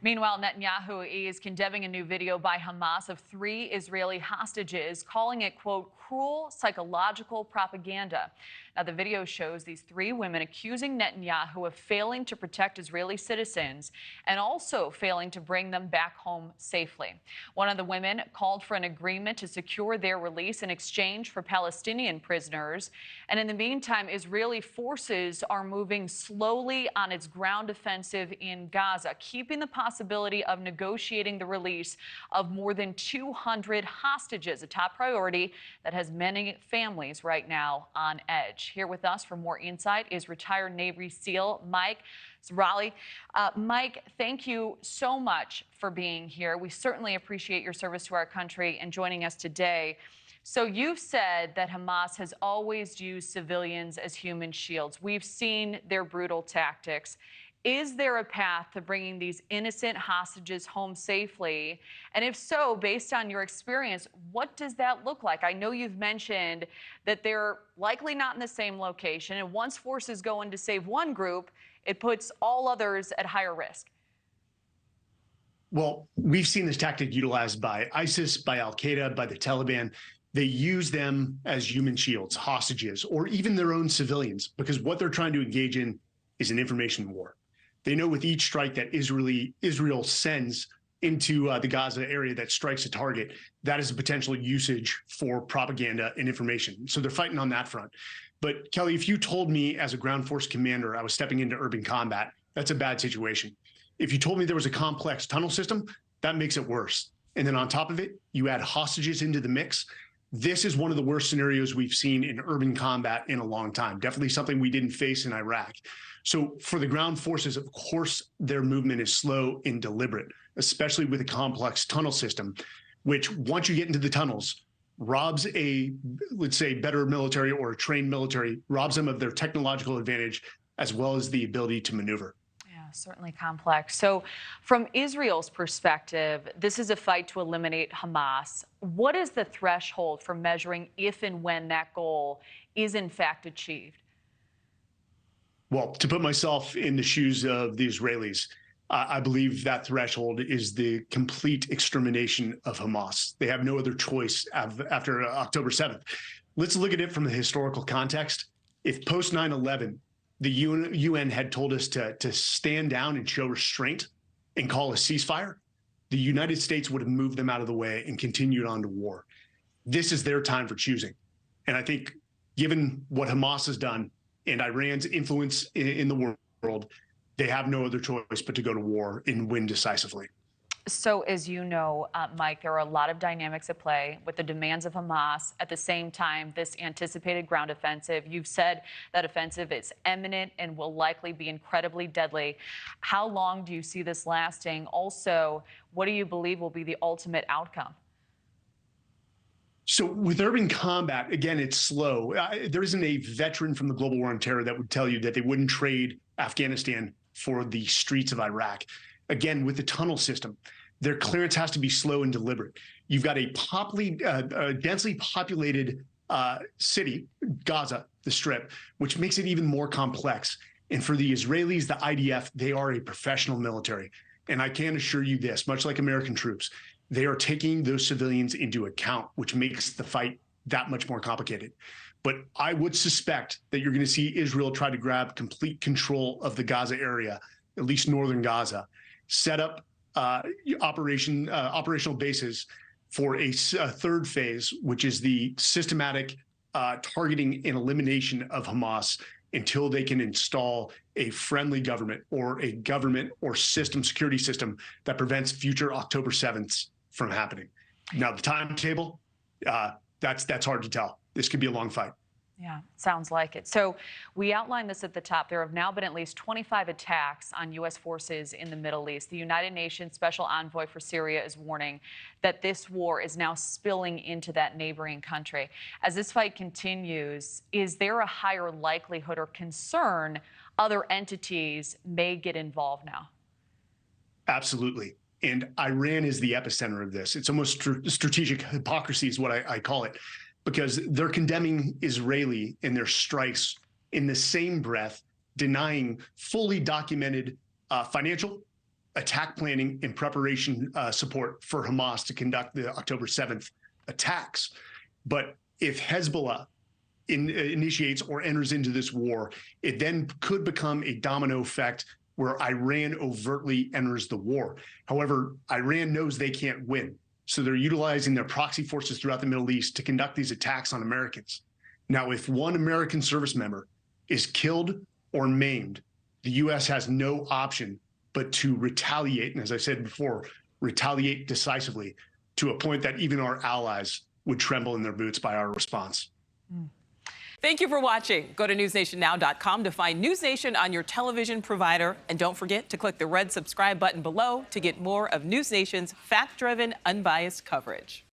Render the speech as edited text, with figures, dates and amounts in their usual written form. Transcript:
Meanwhile, Netanyahu is condemning a new video by Hamas of 3 Israeli hostages, calling it, quote, cruel psychological propaganda. Now, the video shows these 3 women accusing Netanyahu of failing to protect Israeli citizens and also failing to bring them back home safely. One of the women called for an agreement to secure their release in exchange for Palestinian prisoners. And in the meantime, Israeli forces are moving slowly on its ground offensive in Gaza, keeping the possibility of negotiating the release of more than 200 hostages, a top priority that has many families right now on edge. Here with us for more insight is retired Navy SEAL Mike Sarraille. Mike, thank you so much for being here. We certainly appreciate your service to our country and joining us today. So you've said that Hamas has always used civilians as human shields. We've seen their brutal tactics. Is there a path to bringing these innocent hostages home safely? And if so, based on your experience, what does that look like? I know you've mentioned that they're likely not in the same location, and once forces go in to save one group, it puts all others at higher risk. Well, we've seen this tactic utilized by ISIS, by al-Qaeda, by the Taliban. They use them as human shields, hostages, or even their own civilians, because what they're trying to engage in is an information war. They know with each strike that Israel sends into the Gaza area that strikes a target, that is a potential usage for propaganda and information. So they're fighting on that front. But Kelly, if you told me as a ground force commander I was stepping into urban combat, that's a bad situation. If you told me there was a complex tunnel system, that makes it worse. And then on top of it, you add hostages into the mix. This is one of the worst scenarios we've seen in urban combat in a long time. Definitely something we didn't face in Iraq. So for the ground forces, of course, their movement is slow and deliberate, especially with a complex tunnel system, which once you get into the tunnels, robs a, let's say, better military or a trained military, robs them of their technological advantage, as well as the ability to maneuver. Certainly complex. So from Israel's perspective, this is a fight to eliminate Hamas. What is the threshold for measuring if and when that goal is in fact achieved? Well, to put myself in the shoes of the Israelis, I believe that threshold is the complete extermination of Hamas. They have no other choice after October 7th. Let's look at it from the historical context. If post 9/11, the UN had told us to stand down and show restraint and call a ceasefire, the United States would have moved them out of the way and continued on to war. This is their time for choosing. And I think given what Hamas has done and Iran's influence in the world, they have no other choice but to go to war and win decisively. So as you know, Mike, there are a lot of dynamics at play with the demands of Hamas. At the same time, this anticipated ground offensive, you've said that offensive is imminent and will likely be incredibly deadly. How long do you see this lasting? Also, what do you believe will be the ultimate outcome? So with urban combat, again, it's slow. There isn't a veteran from the global war on terror that would tell you that they wouldn't trade Afghanistan for the streets of Iraq. Again, with the tunnel system, their clearance has to be slow and deliberate. You've got a densely populated city, Gaza, the Strip, which makes it even more complex. And for the Israelis, the IDF, they are a professional military. And I can assure you this, much like American troops, they are taking those civilians into account, which makes the fight that much more complicated. But I would suspect that you're going to see Israel try to grab complete control of the Gaza area, at least northern Gaza, set up operational bases for a third phase, which is the systematic targeting and elimination of Hamas until they can install a friendly government or system, security system that prevents future October 7th from happening. Now, the timetable, that's hard to tell. This could be a long fight. Yeah, sounds like it. So we outlined this at the top. There have now been at least 25 attacks on U.S. forces in the Middle East. The United Nations Special Envoy for Syria is warning that this war is now spilling into that neighboring country. As this fight continues, is there a higher likelihood or concern other entities may get involved now? Absolutely. And Iran is the epicenter of this. It's almost strategic hypocrisy is what I call it, because they're condemning Israeli in their strikes in the same breath, denying fully documented financial, attack planning and preparation support for Hamas to conduct the October 7th attacks. But if Hezbollah initiates or enters into this war, it then could become a domino effect where Iran overtly enters the war. However, Iran knows they can't win. So they're utilizing their proxy forces throughout the Middle East to conduct these attacks on Americans. Now, if one American service member is killed or maimed, the U.S. has no option but to retaliate. And as I said before, retaliate decisively to a point that even our allies would tremble in their boots by our response. Thank you for watching. Go to newsnationnow.com to find News Nation on your television provider. And don't forget to click the red subscribe button below to get more of News Nation's fact-driven, unbiased coverage.